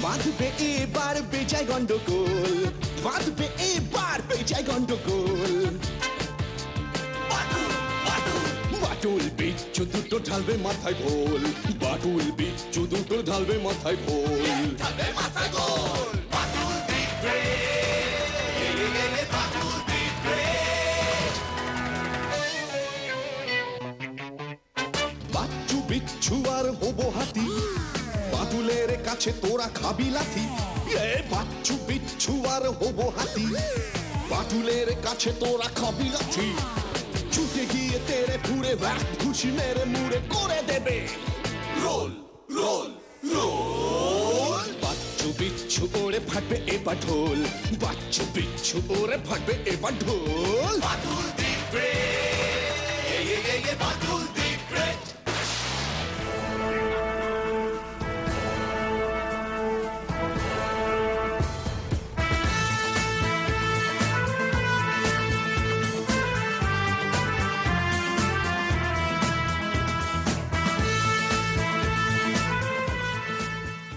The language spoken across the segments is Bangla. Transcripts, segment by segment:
বাঁধবে এবার বেজায় গন্ডগোল, বাঁধবে এবার বেজায় গন্ডগোল। বাটুল বিচ্ছু দুটো ঢালবে মাথায় ভোল, বাটুল বিচ্ছু দুটো ঢালবে মাথায় ভোল। বাচ্চু বিচ্ছু আর হবো হাতি, বাদুলের কাছে তোরা খাবি লাথি। বাচ্চু বিচ্ছু আর হবো হাতি, বাদুলের কাছে তোরা খাবি লাথি। ছুটে গিয়ে তেরে ফুড়ে ব্যাক ঘুষি মেরে মুড়ে করে দেবে রোল রোল রোল। বাচ্চু বিচ্ছু ওরে ফাটবে এবার ঢোল, বাচ্চু বিচ্ছু ওরে ফাটবে এবার ঢোল। বাদুল দ্বীপ রে, বাদুল দ্বীপ রে।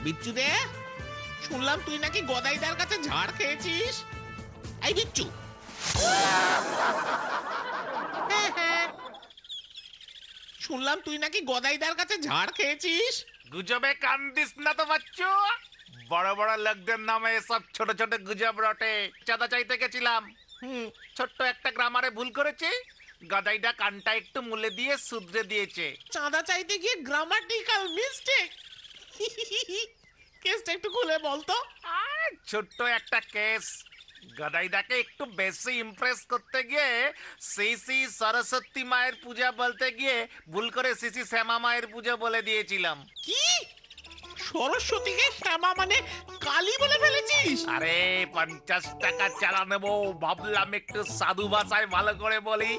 বিচ্ছু দে, শুনলাম তুই নাকি গদাইদার কাছে ঝাড় খেয়েছিস। এই বিচ্ছু, শুনলাম তুই নাকি গদাইদার কাছে ঝাড় খেয়েছিস। গুজবে কান দিস না তো বাচ্চু, বড় বড় লোকদের নামে এসব ছোট ছোট গুজব রটে। চাঁদা চাইতে গেছিলাম, ছোট্ট একটা গ্রামারে ভুল করেছি, গদাইটা কানটা একটু মুলে দিয়ে শুধরে দিয়েছে। চাঁদা চাইতে গিয়ে গ্রামাটিক্যাল মিস্টেক। কেসটা একটু খুলে বলতো। ছোট্ট একটা কেস, গদাইদাকে একটু বেশি ইমপ্রেস করতে গিয়ে শ্রী সরস্বতী মায়ের পূজা বলতে গিয়ে ভুল করে শ্রী শ্যামা মায়ের পূজা বলে দিয়েছিলাম। কি সরস্বতীকে শ্যামা মানে কালী বলে ফেলেছিস? আরে 50 টাকা চালা নেবো, ভাবলাম একটু সাধু ভাষায় ভালো করে বলি।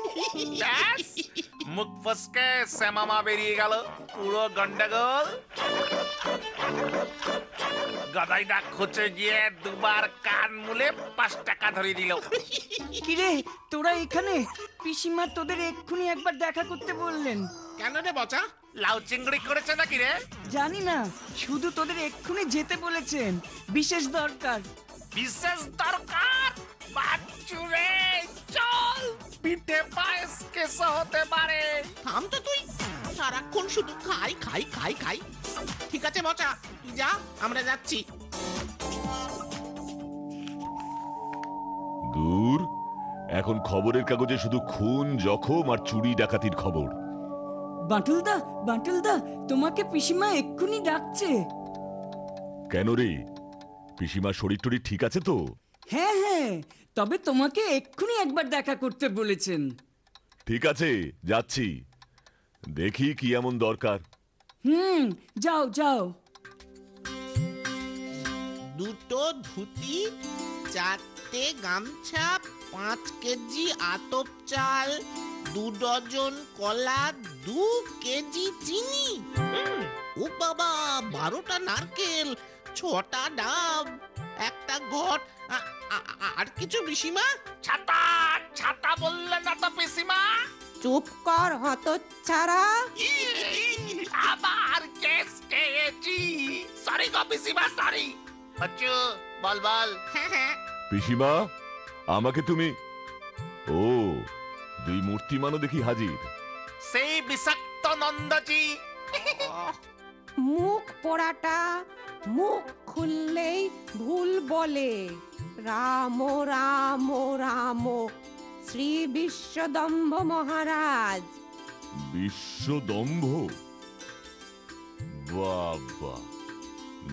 মুখ ফসকে শ্যামা মা বেরিয়ে গেল, পুরো গন্ডগোল। গদাইদা খুঁজে গিয়ে দুবার কান মুলে 5 টাকা ধরিয়ে দিল। কিরে তোরা এখানে? পিসিমা তোদের এক্ষুনি একবার দেখা করতে বললেন। কেন রে বচা? লাউ চিংড়ি করেছে নাকি রে? জানি না, শুধু তোদের এক্ষুনি যেতে বলেছেন, বিশেষ দরকার। বিশেষ দরকার? বাচ্চু রে চল, পিঠে পায়েস কেসে হতে পারে। থাম তো তুই, সারাক্ষণ শুধু খাই খাই খাই খাই। ঠিক আছে বচা, তুই যা, আমরা যাচ্ছি। দূর, এখন খবরের কাগজে শুধু খুন জখম আর চুরি ডাকাতির খবর। বাটুলদা, বাটুলদা, তোমাকে পিসিমা এক্ষুনি ডাকছে। কেন রে, পিসিমার শরীর টরীর ঠিক আছে তো? হ্যাঁ হ্যাঁ, তবে তোমাকে এক্ষুনি একবার দেখা করতে বলেছেন। ঠিক আছে, যাচ্ছি, দেখি কি এমন দরকার। যাও যাও। 2টো ধুতি, 4টে গামছা, 5 কেজি আতপ চাল, 2 ডজন কলা, 2 কেজি চিনি। ও বাবা, 12টা নারকেল, 6টা ডাব, একটা ঘট, আর কিছু পিসিমা? ছাতা ছাতা বললে না তো পিসিমা। চুপ কর হতচ্ছাড়া। আবার কেস খেয়েছি। সরি গো পিসিমা, সরি। বাচ্চু বল বল। হ্যাঁ হ্যাঁ। পিসিমা, আমাকে তুমি... ও, 2 মূর্তিমানও দেখি হাজির। সেই বিষাক্ত নন্দজি। মুখ পোড়াটা মুখ খুললেই ভুল বলে। রাম রাম রাম, শ্রী বিশ্বদম্ভ মহারাজ। বিশ্বদম্ভ? বাবা,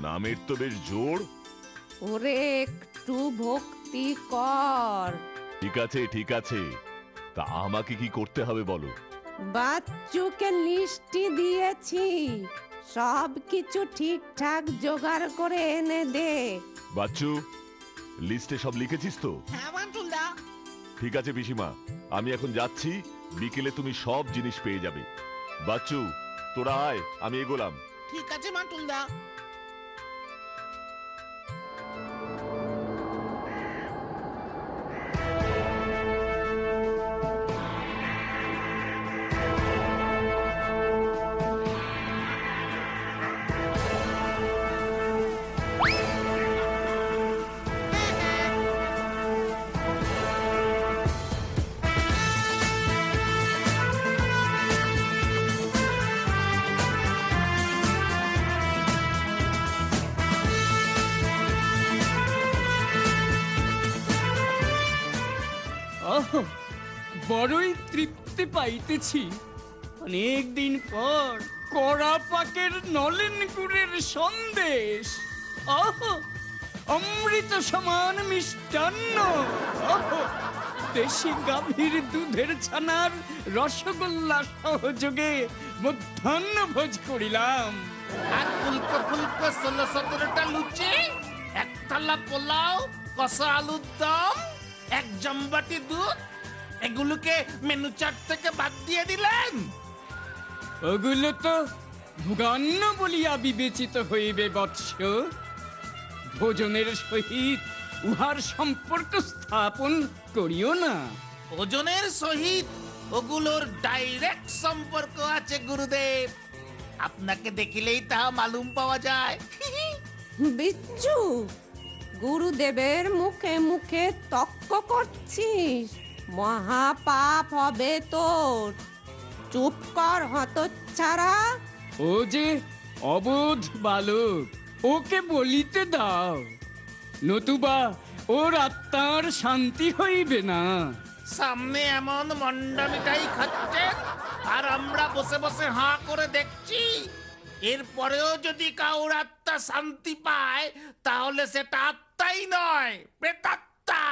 নামের তো বেশ জোর। ওরে একটু ভক্তি কর। ঠিক আছে ঠিক আছে, তা আমাকে কি করতে হবে বলো? বাচ্চুকে লিস্টি দিয়েছি, সব কিছু ঠিকঠাক জোগাড় করে এনে দে। বাচ্চু, লিস্টে সব লিখেছিস তো? হ্যাঁ বাটুলদা। ঠিক আছে পিসিমা, আমি এখন যাচ্ছি, বিকেলে তুমি সব জিনিস পেয়ে যাবে। বাচ্চু, তোরা আয়, আমি এগোলাম। ঠিক আছে মাটুলদা। বড়ই তৃপ্তি পাইতেছি। অনেক দিন পর কড়া পাকের নলেন গুড়ের সন্দেশ, অমৃত সমান মিষ্টান্ন, দেশি গাভীর দুধের ছানার রসগোল্লা সহযোগে মধ্যাহ্ন ভোজ করিলাম। আর ফুলকো ফুলকো 16-17টা লুচি, এক থালা পোলাও, কষা আলুর দম, এক জমবাটি দুধ, এগুলোকে মেনু চার্ট থেকে বাদ দিয়ে দিলেন। ওগুলো তো ভোগান্ন বলিয়া বিবেচিত হইবে বৎস। ভোজনের সহিত উহার সম্পর্ক স্থাপন করিও না। ওজনের সহিত ওগুলোর ডাইরেক্ট সম্পর্ক আছে গুরুদেব, আপনাকে দেখিলেই তা মালুম পাওয়া যায়। বিচ্ছু, গুরুদেবের মুখে মুখে তক্ক করছিস, মহা পাপ হবে তোর। চুপ কর হতচ্ছাড়া। ও যে অবোধ বালক, ওকে বলিতে দাও, নতুবা ওর আত্মার শান্তি হইবে না। সামনে এমন মন্ডা মিঠাই খাচ্ছেন আর আমরা বসে বসে হাঁ করে দেখছি। এরপরেও যদি কাউর আত্মা শান্তি পায় তাহলে সেটা আত্মাই নয়, প্রেতাত্মা।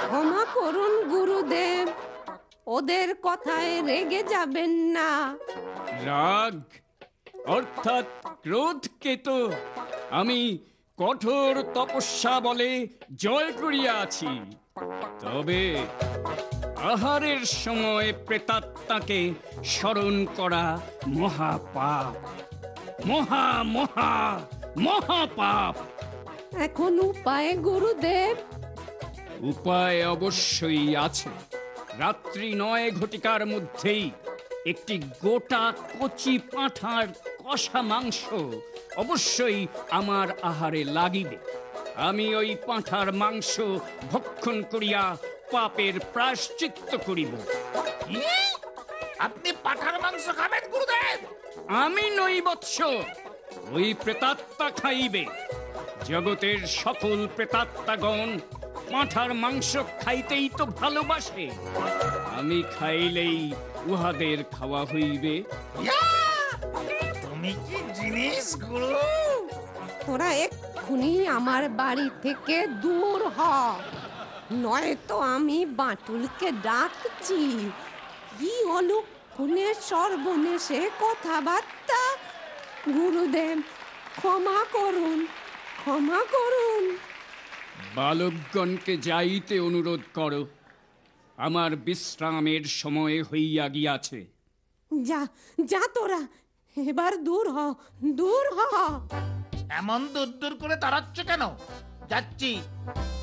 ক্ষমা করুন গুরুদেব, ওদের কথায় রেগে যাবেন না। রাগ অর্থাৎ ক্রোধকে তো আমি কঠোর তপস্যা বলে জয় করিয়াছি। তবে আহারের সময় প্রেতাত্মাকে স্মরণ করা মহাপাপ, মহা মহা মহাপাপ। এখন উপায় গুরুদেব? উপায় অবশ্যই আছে। রাত্রি 9 ঘটিকার মধ্যেই একটি গোটা কচি পাঁঠার কষা মাংস অবশ্যই আমার আহারে লাগিবে। আমি ওই পাঁঠার মাংস ভক্ষণ করিয়া পাপের প্রায়শ্চিত্ত করিব। আপনি পাঁঠার মাংস খাবেন গুরুদেব? আমি নই বৎস, ওই প্রেতাত্মা খাইবে। জগতের সকল প্রেতাত্মাগণ পাঁঠার মাংস খাইতেই তো ভালোবাসে। আমি খাইলেই উহাদের খাওয়া হইবে। তুমি কি জিনিস গুরু! তোরা এক্ষুনি আমার বাড়ি থেকে দূর হ, নয়তো আমি বাটুলকে ডাকছি। কি অলক্ষণে সর্বনেশে কথাবার্তা! গুরুদেব, ক্ষমা করুন, ক্ষমা করুন। বালকগণকে যাইতে অনুরোধ করো, আমার বিশ্রামের সময় হইয়া গিয়াছে। যা যা তোরা, এবার দূর হ, দূর হ। এমন দূর দূর করে তাড়াচ্ছ কেন? যাচ্ছি।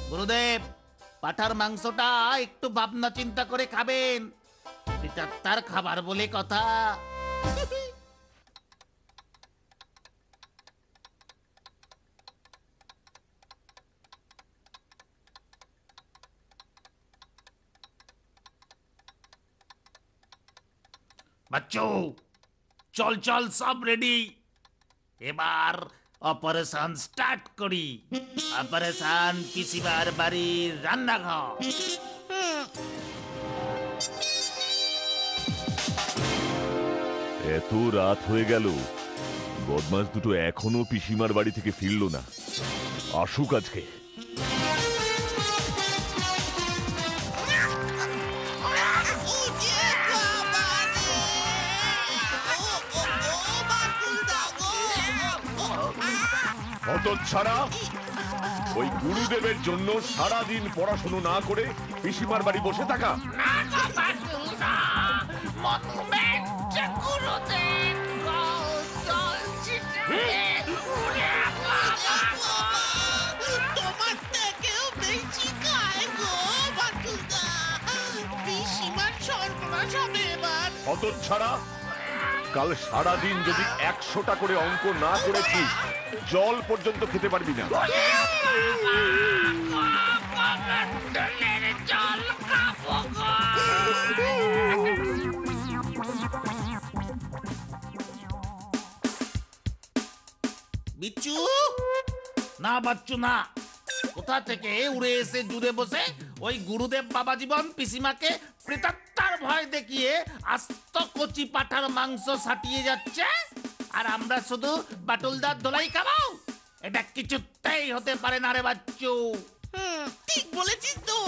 গুরুদেব, পাঁঠার মাংসটা একটু ভাবনা চিন্তা করে খাবেন, এটা তার খাবার বলে কথা। বাচ্চু, চল চল, সব রেডি। এবার অপারেশন স্টার্ট করি। অপারেশন পিসিবার বাড়ির রান্নাঘর। এত রাত হয়ে গেল, বদমাস দুটো এখনো পিসিমার বাড়ি থেকে ফিরল না। আসুক আজকে। হতচ্ছাড়া, ওই গুরুদেবের জন্য সারাদিন পড়াশোনা না করে পিসিমার বাড়ি বসে থাকা। মনুমেন্ট গুরুদেব জল ছিটাবে ওরে বাবা তোমার থেকেও বেশি খায় গো বাটুলদা। পিসিমার সর্বনাশ হবে এবার। হতচ্ছাড়া, কাল সারাদিন যদি 100টা করে অঙ্ক না করেছিস জল পর্যন্ত খেতে পারবি না। জল খাবো গো। বিচ্ছু, না বাচ্চু না, কোথা থেকে উড়ে এসে জুড়ে বসে ওই গুরুদেব বাবা জীবন পিসিমাকে প্রেতাত্মার ভয় দেখিয়ে আস্ত কচি পাঠার মাংস সাটিয়ে যাচ্ছে, আর আমরা শুধু বাটুলদার দোলাই খাবো? এটা কিছুতেই হতে পারে না রে বাচ্চু। ঠিক বলেছিস তো।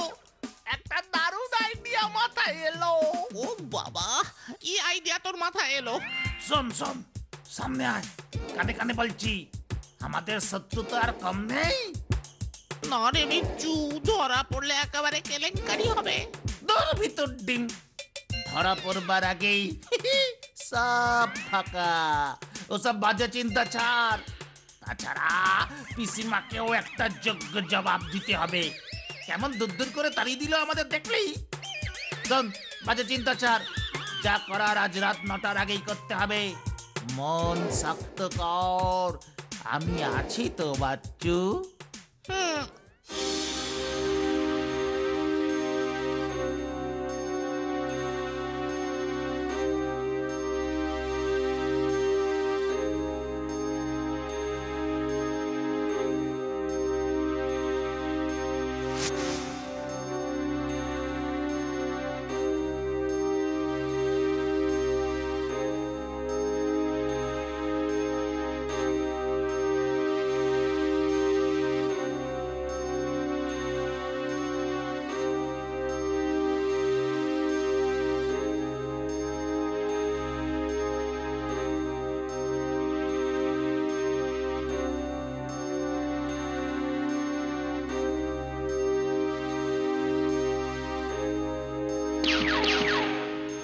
একটা দারুণ আইডিয়া মাথায় এলো। ও বাবা, কি আইডিয়া তোর মাথায় এলো? শোন শোন, সামনে আয়, কানে কানে বলছি। আমাদের শত্রু তো আর কম নেই। না রে বিচ্ছু, ধরা পড়লে একেবারে কেলেঙ্কারি হবে। দূর ভিতর ডিম, ধরা পড়বার আগেই সব ফাঁকা। ওসব বাজে চিন্তা ছাড়। তাছাড়া পিসিমাকেও একটা যোগ্য জবাব দিতে হবে। কেমন দূর করে তাড়িয়ে দিল আমাদের দেখলি। শোন, বাজে চিন্তা ছাড়, যা করার আজ রাত 9টার আগেই করতে হবে। মন শক্ত কর, আমি আছি তো বাচ্চু।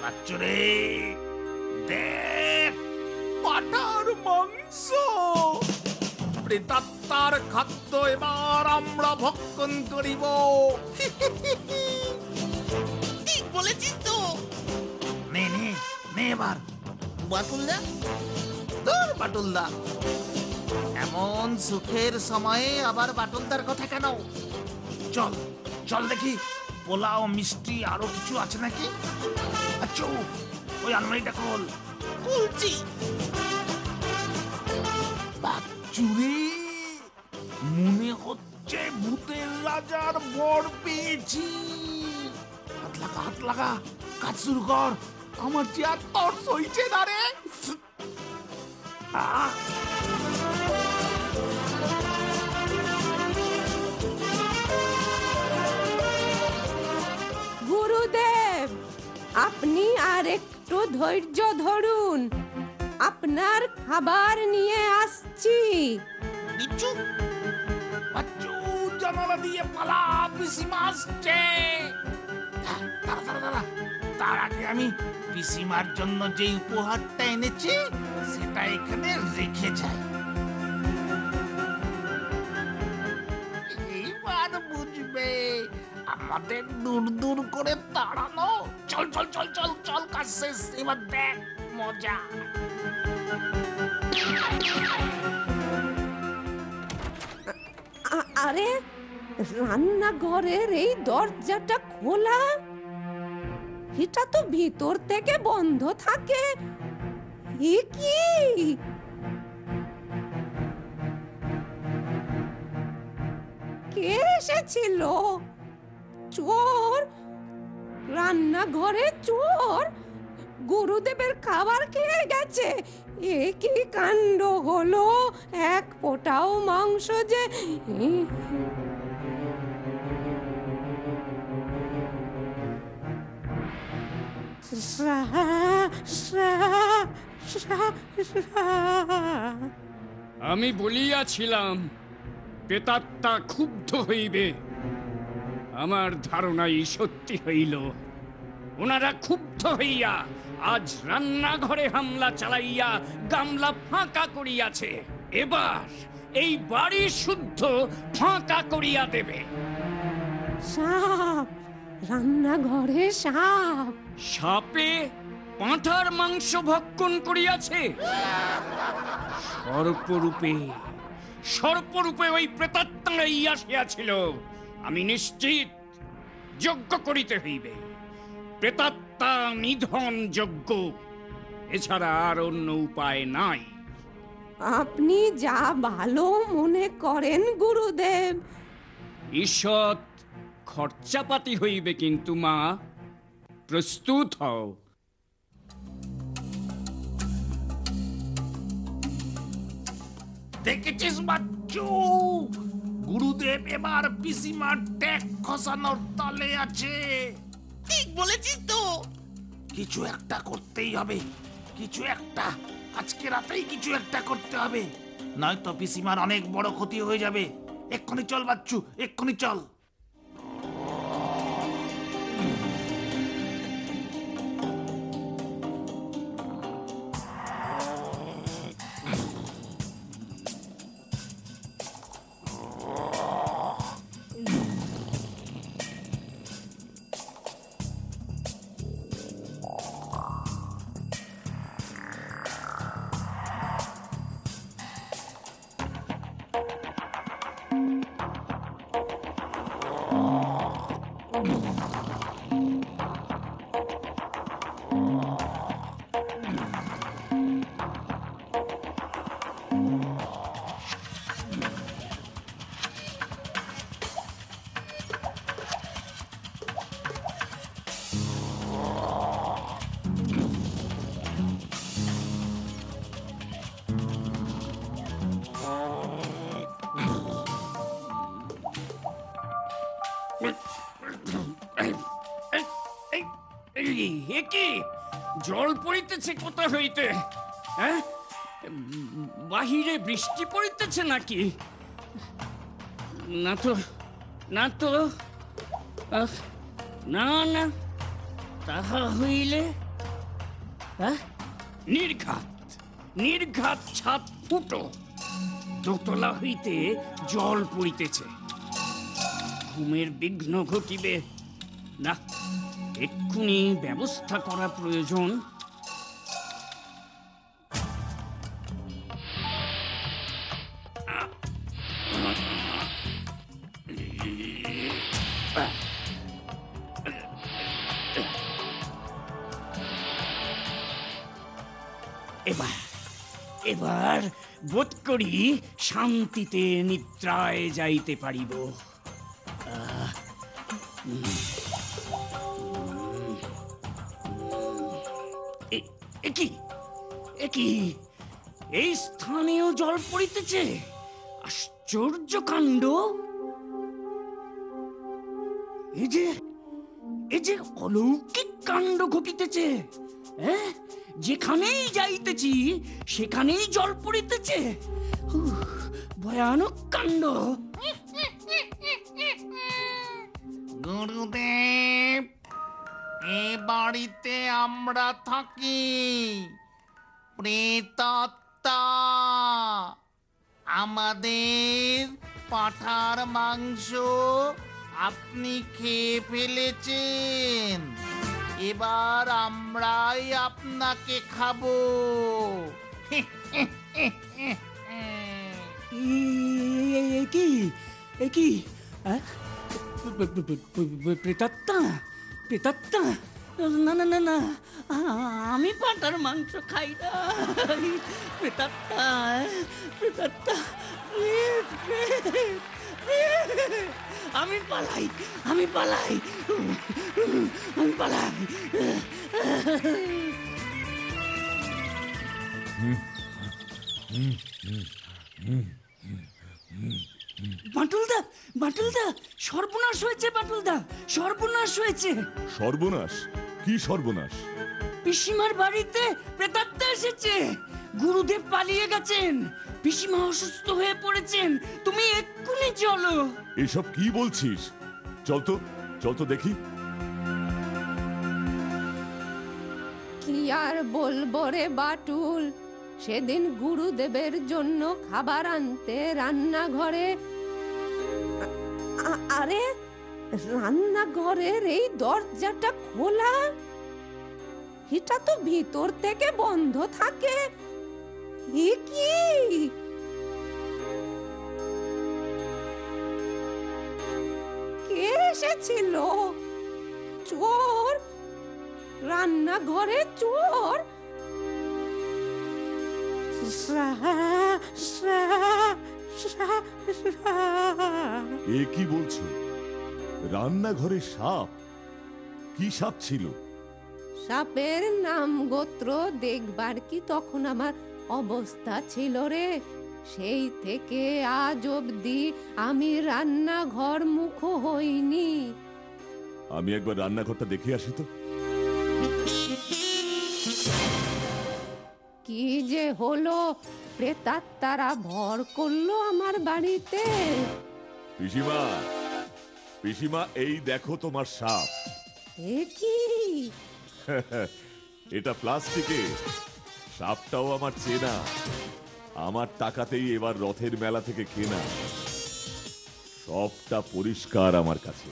বাচ্চুরে দেখ, পাঠার মাংস। প্রেতাত্মার খাদ্য এবার আমরা ভক্ষণ করিব। ঠিক বলেছিস তো। নে নে নে এবার। বাটুলদা, তোর বাটুলদা, এমন সুখের সময়ে আবার বাটুলদার কথা কেন? চল চল দেখি, পোলাও মিষ্টি আরো কিছু আছে নাকি। আচ্ছা, ওই আলমারিটা খোল। খুলছি। বাচ্চুরে, মনে হচ্ছে ভূতের রাজার বর পেয়েছি। হাত লাগা হাত লাগা, কাজ শুরু কর। আমার যে আর তর সইছে না রে। গুরুদেব, আপনি আর একটু ধৈর্য ধরুন, আপনার খাবার নিয়ে আসছি। বিচ্ছু, বাচ্চু, জানালা দিয়ে পালা, পিসিমা আসছে। দাঁড়া দাঁড়া দাঁড়া, তার আগে আমি পিসিমার জন্য যে উপহারটা এনেছি সেটা এখানে রেখে যাই। এইবার বুঝবে আমাদের দূর দূর করে তাড়ানো। চল চল চল চল চল, কাজ শেষ, এবার দেখ মজা। আরে, রান্নাঘরের এই দরজাটা খোলা, এটা তো ভিতর থেকে বন্ধ থাকে। এ কি? কে এসেছিল? চোর? রান্নাঘরে চোর? গুরুদেবের খাবার খেয়ে গেছে। এ কি কাণ্ড হলো! এক ফোঁটাও মাংস যে আমি বলিয়াছিলাম প্রেতাত্মা ক্ষুব্ধ হইবে। আমার ধারণাই সত্যি হইল। ওনারা ক্ষুব্ধ হইয়া আজ রান্নাঘরে হামলা চালাইয়া গামলা ফাঁকা করিয়াছে। এবার এই বাড়ি শুদ্ধ ফাঁকা করিয়া দেবে। সাপ, রান্নাঘরে সাপ। সাপে পাঁঠার মাংস ভক্ষণ করিয়াছে। সর্পরূপে সর্পরূপে ওই প্রেতাত্মাই আসিয়াছিল। আমি নিশ্চিত যজ্ঞ করিতে হইবে, প্রেতাত্মা নিধন যজ্ঞ, এছাড়া আর অন্য উপায় নাই। আপনি যা ভালো মনে করেন গুরুদেব। ঈষৎ খরচাপাতি হইবে কিন্তু মা, প্রস্তুত হও। দেখেছিস বাচ্চু, গুরুদেব এবার পিসিমার ট্যাগ খসানোর তালে আছে। ঠিক বলেছিস তো। কিছু একটা করতেই হবে, কিছু একটা, আজকে রাতেই কিছু একটা করতে হবে, নয়তো পিসিমার অনেক বড় ক্ষতি হয়ে যাবে। এক্ষুনি চল বাচ্চু, এক্ষুনি চল। কি জল পড়িতেছে কোথা হইতে? হ্যাঁ, বাহিরে বৃষ্টি পড়িতেছে নাকি? না তো, না তো, না না, তাহা হইলে নির্ঘাত, নির্ঘাত ছাদ ফুটো, দোতলা হইতে জল পড়িতেছে। ঘুমের বিঘ্ন ঘটিবে না, এক্ষুনি ব্যবস্থা করা প্রয়োজন। এবার এবার বোধ করি শান্তিতে নিদ্রায় যাইতে পারিব। একই এই স্থানেও জল পড়িতেছে, আশ্চর্য কাণ্ড। এই যে অলৌকিক কাণ্ড ঘটিতেছে। যেখানেই যাইতেছি সেখানেই জল পড়িতেছে, ভয়ানক কাণ্ড। গুরুদেব, এ বাড়িতে আমরা থাকি, প্রেতাত্মা আমাদের পাঁঠার মাংস আপনি খেয়ে ফেলেছেন, এবার আমরাই আপনাকে খাবো। কি প্রেতাত্মা? প্রেতাত্মা? না না না না, আমি পাঁঠার মাংস খাই না। প্রেতাত্মা, প্রেতাত্মা, আমি পালাই, আমি পালাই, আমি পালাই। বাটুলদা, বাটুলদা, সর্বনাশ হয়েছে বাটুলদা, সর্বনাশ হয়েছে। সর্বনাশ? কি সর্বনাশ? পিসিমার বাড়িতে প্রেতাত্মা এসেছে, গুরুদেব পালিয়ে গেছেন, পিসিমা অসুস্থ হয়ে পড়েছেন, তুমি এক্ষুনি চলো। এসব কি বলছিস? চল তো, চল তো দেখি। আর বলবো রে বাটুল, সেদিন গুরুদেবের জন্য খাবার আনতে রান্নাঘরে আরে রান্নাঘরের এই দরজাটা খোলা, এটা তো ভিতর থেকে বন্ধ থাকে। এ কি? কে এসেছিল? চোর? রান্নাঘরে চোর? এ কি বলছো? রান্নাঘরে সাপ? কি সাপ ছিল? সাপের নাম গোত্র দেখবার কি তখন আমার অবস্থা ছিল রে? সেই থেকে আজ অবধি আমি রান্নাঘর মুখ হইনি। আমি একবার রান্নাঘরটা দেখে আসি তো। কি যে হলো, প্রেতাত্মারা ভর করলো আমার বাড়িতে। পিসিমা, পিসিমা, এই দেখো তোমার সাপ। এ কি? এটা প্লাস্টিকে। সাপটাও আমার চেনা, আমার টাকাতেই এবার রথের মেলা থেকে কেনা। সবটা পরিষ্কার আমার কাছে।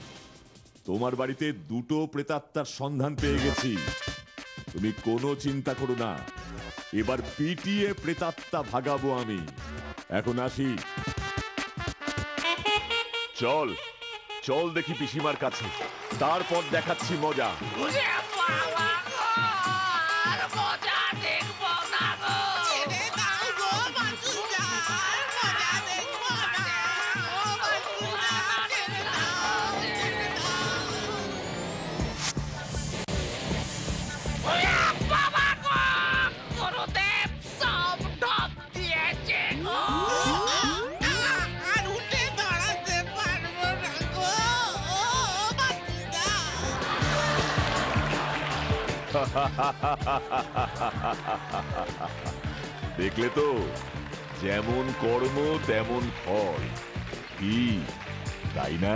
তোমার বাড়িতে দুটো প্রেতাত্মার সন্ধান পেয়ে গেছি। তুমি কোনো চিন্তা করো না, এবার পিটিয়ে প্রেতাত্মা ভাগাবো আমি। এখন আসি। চল চল দেখি পিসিমার কাছে, তারপর দেখাচ্ছি মজা। ছেড়ে দাও গো বাটুলদা, মজা দেখবো না। ও বাটুলদা, ছেড়ে দাও, ছেড়ে দাও। গুরুদেব সব ঢপ দিয়েছে গো। আর উঠে দাঁড়াতে পারবো না গো। ও বাটুলদা। দেখলে তো, যেমন কর্ম তেমন ফল। কি তাই না?